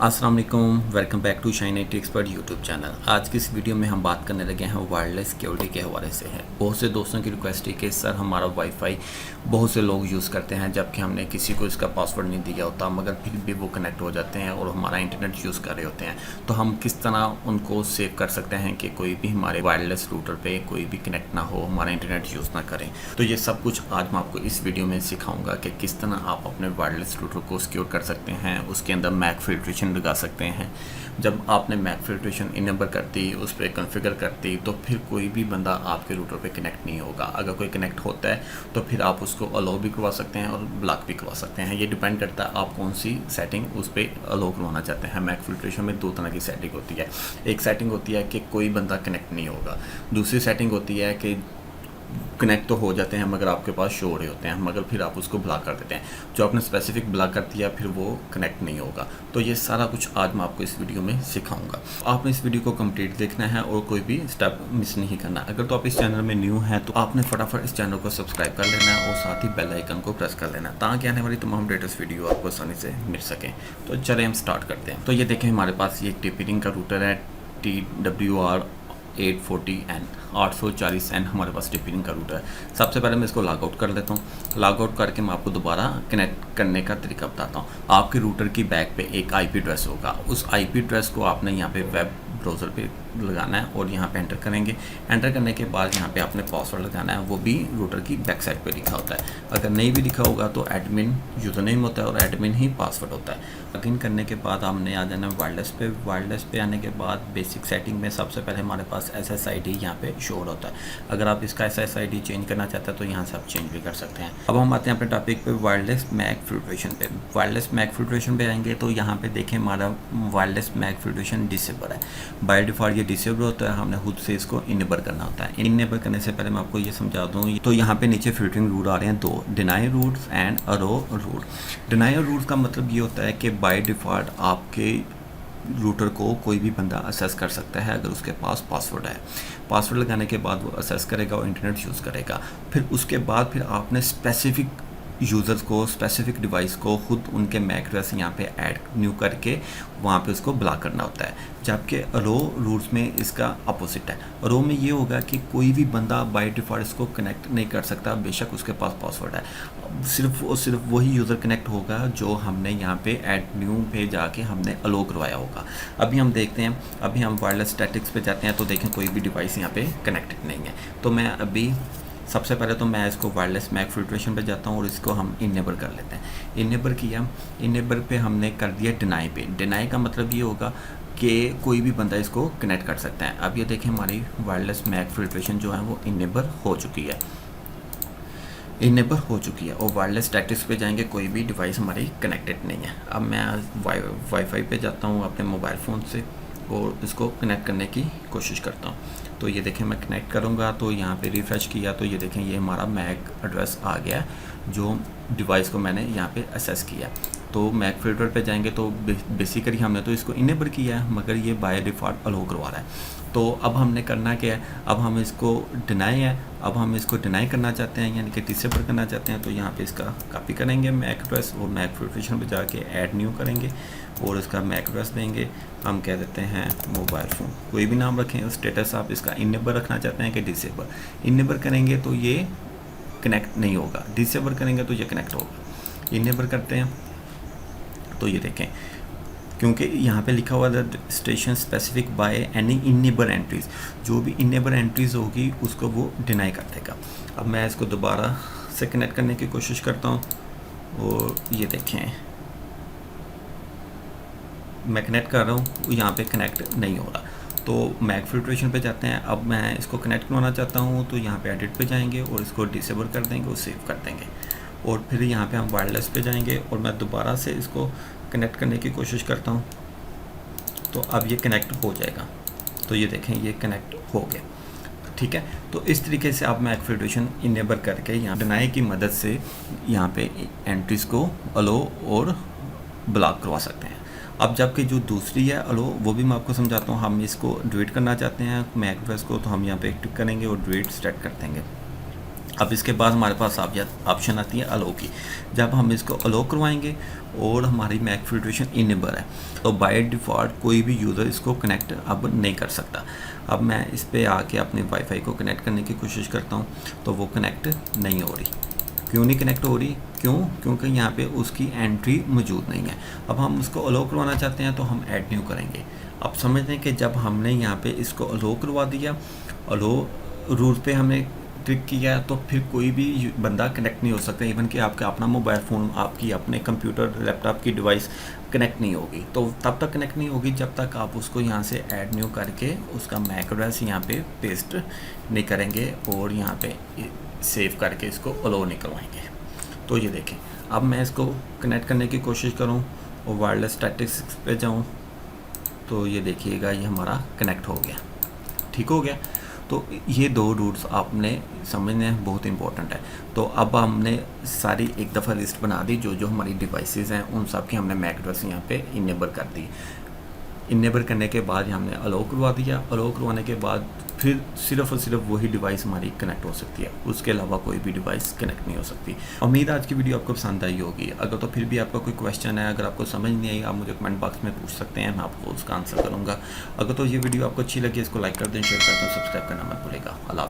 अस्सलाम वालेकुम, welcome back to shine IT expert YouTube channel. आज की इस वीडियो में हम बात करने लगे हैं वायरलेस सिक्योरिटी के हवाले से है। बहुत से दोस्तों की रिक्वेस्ट है कि सर हमारा वाईफाई बहुत से लोग यूज़ करते हैं जबकि हमने किसी को इसका पासवर्ड नहीं दिया होता, मगर फिर भी वो कनेक्ट हो जाते हैं और हमारा इंटरनेट यूज़ कर रहे होते हैं। तो हम किस तरह उनको सेव कर सकते हैं कि कोई भी हमारे वायरलेस रूटर पर कोई भी कनेक्ट ना हो, हमारा इंटरनेट यूज़ ना करें। तो ये सब कुछ आज मैं आपको इस वीडियो में सिखाऊँगा कि किस तरह आप अपने वायरलेस रूटर को सिक्योर कर सकते हैं। उसके अंदर मैक फिल्ट्रेशन लगा सकते हैं। जब आपने मैक फिल्ट्रेशन इनेबल कर दी, उस पर कॉन्फ़िगर कर दी, तो फिर कोई भी बंदा आपके रूटर पे कनेक्ट नहीं होगा। अगर कोई कनेक्ट होता है तो फिर आप उसको अलाउ भी करवा सकते हैं और ब्लॉक भी करवा सकते हैं। ये डिपेंड करता है आप कौन सी सेटिंग उस पर अलाउ करवाना चाहते हैं। मैक फिल्ट्रेशन में दो तरह की सेटिंग होती है। एक सेटिंग होती है कि कोई बंदा कनेक्ट नहीं होगा। दूसरी सेटिंग होती है कि कनेक्ट तो हो जाते हैं मगर आपके पास शो हो रहे होते हैं, मगर फिर आप उसको ब्लॉक कर देते हैं। जो आपने स्पेसिफिक ब्लॉक कर दिया फिर वो कनेक्ट नहीं होगा। तो ये सारा कुछ आज मैं आपको इस वीडियो में सिखाऊंगा। आपने इस वीडियो को कंप्लीट देखना है और कोई भी स्टेप मिस नहीं करना। अगर तो आप इस चैनल में न्यू हैं तो आपने फटाफट इस चैनल को सब्सक्राइब कर लेना है और साथ ही बेल आइकन को प्रेस कर लेना ताकि आने वाली तमाम लेटेस्ट वीडियो आपको आसानी से मिल सकें। तो चले हम स्टार्ट करते हैं। तो ये देखें, हमारे पास ये टीपी-रिंग का रूटर है TWR 840N 840N हमारे पास टीपी-रिंग का रूटर है। सबसे पहले मैं इसको लॉग आउट कर लेता हूँ। लॉग आउट करके मैं आपको दोबारा कनेक्ट करने का तरीका बताता हूँ। आपके रूटर की बैक पे एक IP एड्रेस होगा। उस IP एड्रेस को आपने यहाँ पे वेब ब्राउज़र पे लगाना है और यहाँ पे एंटर करेंगे। एंटर करने के बाद यहाँ पे आपने पासवर्ड लगाना है, वो भी रूटर की बैक साइड पे लिखा होता है। अगर नहीं भी लिखा होगा तो एडमिन यूज़र नेम होता है और एडमिन ही पासवर्ड होता है। लॉगिन करने के बाद हमने आ जाना वायरलेस पे। वायरलेस पे आने के बाद बेसिक सेटिंग में सबसे पहले हमारे पास SSID यहाँ पे शो होता है। अगर आप इसका SSID चेंज करना चाहते हैं तो यहाँ से आप चेंज भी कर सकते हैं। अब हम आते हैं अपने टॉपिक पे, वायरलेस मैक फिल्ट्रेशन पे। वायरलेस मैक फिल्ट्रेशन पे आएंगे तो यहाँ पे देखें हमारा वायरलेस मैक फिल्ट्रेशन डिसेबल है। बाय डिफ़ॉल्ट ये डिसेबल होता है, हमने खुद से इसको इनेबल करना होता है। इनेबल करने से पहले मैं आपको ये समझा दूँ। तो यहाँ पे नीचे फिल्टरिंग रूट आ रहे हैं दो, deny routes and allow route. Deny route का मतलब ये होता है कि बाय डिफ़ॉल्ट आपके रूटर को कोई भी बंदा असेस कर सकता है अगर उसके पास पासवर्ड है। पासवर्ड लगाने के बाद वो असेस करेगा और इंटरनेट यूज़ करेगा। फिर उसके बाद फिर आपने स्पेसिफिक यूज़र्स को, स्पेसिफिक डिवाइस को खुद उनके मैक एड्रेस यहाँ पे ऐड न्यू करके वहाँ पे उसको ब्लॉक करना होता है। जबकि अरो रूट्स में इसका अपोजिट है। अरो में ये होगा कि कोई भी बंदा बाय डिफ़ॉल्ट इसको कनेक्ट नहीं कर सकता, बेशक उसके पास पासवर्ड है। सिर्फ वही यूज़र कनेक्ट होगा जो हमने यहाँ पे ऐड न्यू पे जाके हमने अलो करवाया होगा। अभी हम देखते हैं, अभी हम वायरलेस स्टैटिक्स पे जाते हैं तो देखें कोई भी डिवाइस यहाँ पे कनेक्टेड नहीं है। तो मैं अभी सबसे पहले तो मैं इसको वायरलेस मैक फिल्ट्रेशन पे जाता हूँ और इसको हम इनेबल कर लेते हैं। इनेबल किया, इनेबल पे हमने कर दिया डिनाई पे। डिनाई का मतलब ये होगा कि कोई भी बंदा इसको कनेक्ट कर सकता है। अब ये देखें हमारी वायरलेस मैक फिल्ट्रेशन जो है वो इनेबल हो चुकी है, इनेबल हो चुकी है। और वायरलेस स्टैटिक्स पे जाएंगे, कोई भी डिवाइस हमारी कनेक्टेड नहीं है। अब मैं वाईफाई पे जाता हूँ अपने मोबाइल फ़ोन से और इसको कनेक्ट करने की कोशिश करता हूँ। तो ये देखें मैं कनेक्ट करूँगा तो यहाँ पे रिफ़्रेश किया तो ये देखें ये हमारा मैक एड्रेस आ गया जो डिवाइस को मैंने यहाँ पे असेस किया। तो मैक फिल्टर पे जाएंगे तो बेसिकली हमने तो इसको इनेबल किया है मगर ये बाय डिफ़ॉल्ट अलो करवा रहा है। तो अब हमने करना क्या है, अब हम इसको डिनाई है, अब हम इसको डिनाई करना चाहते हैं यानी कि डिसेबल करना चाहते हैं। तो यहाँ पे इसका कॉपी करेंगे मैक एड्रेस और मैक फिल्ट्रेशन पे जाके ऐड न्यू करेंगे और इसका मैक एड्रेस देंगे। हम कह देते हैं मोबाइल फ़ोन, कोई भी नाम रखें। स्टेटस आप इसका इनेबल रखना चाहते हैं कि डिसेबल। इनेबल करेंगे तो ये कनेक्ट नहीं होगा, डिसेबल करेंगे तो ये कनेक्ट होगा। इनेबल करते हैं तो ये देखें, क्योंकि यहाँ पे लिखा हुआ है station specific by any enable entries, जो भी इनेबल एंट्रीज़ होगी उसको वो डिनाई कर देगा। अब मैं इसको दोबारा से कनेक्ट करने की कोशिश करता हूँ और ये देखें मैं कनेक्ट कर रहा हूँ, यहाँ पे कनेक्ट नहीं हो रहा। तो मैक फिल्ट्रेशन पे जाते हैं। अब मैं इसको कनेक्ट करवाना चाहता हूँ तो यहाँ पे एडिट पे जाएंगे और इसको डिसेबल कर देंगे और सेव कर देंगे। और फिर यहाँ पे हम वायरलेस पे जाएंगे और मैं दोबारा से इसको कनेक्ट करने की कोशिश करता हूँ तो अब ये कनेक्ट हो जाएगा। तो ये देखें ये कनेक्ट हो गया, ठीक है। तो इस तरीके से आप मैक फिल्ट्रेशन इनेबल करके यहाँ डिनाई की मदद से यहाँ पे एंट्रीज़ को अलो और ब्लॉक करवा सकते हैं। अब जबकि जो दूसरी है अलो वो भी मैं आपको समझाता हूँ। हम इसको डिलीट करना चाहते हैं मैक एड्रेस को, तो हम यहाँ पे टिक करेंगे और डिलीट स्टार्ट कर देंगे। अब इसके बाद हमारे पास ऑप्शन आती है अलो की। जब हम इसको अलो करवाएंगे और हमारी मैक फिल्ट्रेशन इनेबल है तो बाय डिफ़ॉल्ट कोई भी यूज़र इसको कनेक्ट अब नहीं कर सकता। अब मैं इस पे आके अपने वाईफाई को कनेक्ट करने की कोशिश करता हूँ तो वो कनेक्ट नहीं हो रही। क्यों नहीं कनेक्ट हो रही? क्योंकि यहाँ पे उसकी एंट्री मौजूद नहीं है। अब हम उसको अलो करवाना चाहते हैं तो हम ऐड न्यू करेंगे। अब समझ लें कि जब हमने यहाँ पे इसको अलो करवा दिया, अलो रूल पे हमने क्लिक किया तो फिर कोई भी बंदा कनेक्ट नहीं हो सकता। इवन कि आपका अपना मोबाइल फ़ोन, आपकी अपने कंप्यूटर लैपटॉप की डिवाइस कनेक्ट नहीं होगी। तो तब तक कनेक्ट नहीं होगी जब तक आप उसको यहाँ से ऐड न्यू करके उसका मैक एड्रेस यहाँ पे पेस्ट नहीं करेंगे और यहाँ पे सेव करके इसको अलो नहीं करवाएंगे। तो ये देखें, अब मैं इसको कनेक्ट करने की कोशिश करूँ और वायरलेस स्टैटिस्टिक्स पे जाऊँ तो ये देखिएगा ये हमारा कनेक्ट हो गया, ठीक हो गया। तो ये दो रूल्स आपने समझने बहुत इंपॉर्टेंट है। तो अब हमने सारी एक दफ़ा लिस्ट बना दी, जो जो हमारी डिवाइसेस हैं उन सब की हमने मैक एड्रेस यहाँ पे इनेबल कर दी। इनेबल करने के बाद हमने अलो करवा दिया। अलो करवाने के बाद फिर सिर्फ और सिर्फ वही डिवाइस हमारी कनेक्ट हो सकती है, उसके अलावा कोई भी डिवाइस कनेक्ट नहीं हो सकती। उम्मीद है आज की वीडियो आपको पसंद आई होगी। अगर तो फिर भी आपका कोई क्वेश्चन है, अगर आपको समझ नहीं आई, आप मुझे कमेंट बॉक्स में पूछ सकते हैं, मैं आपको उसका आंसर करूँगा। अगर तो ये वीडियो आपको अच्छी लगी, इसको लाइक कर दें, शेयर कर दें, सब्सक्राइब करना मत भूलिएगा। अल्लाह।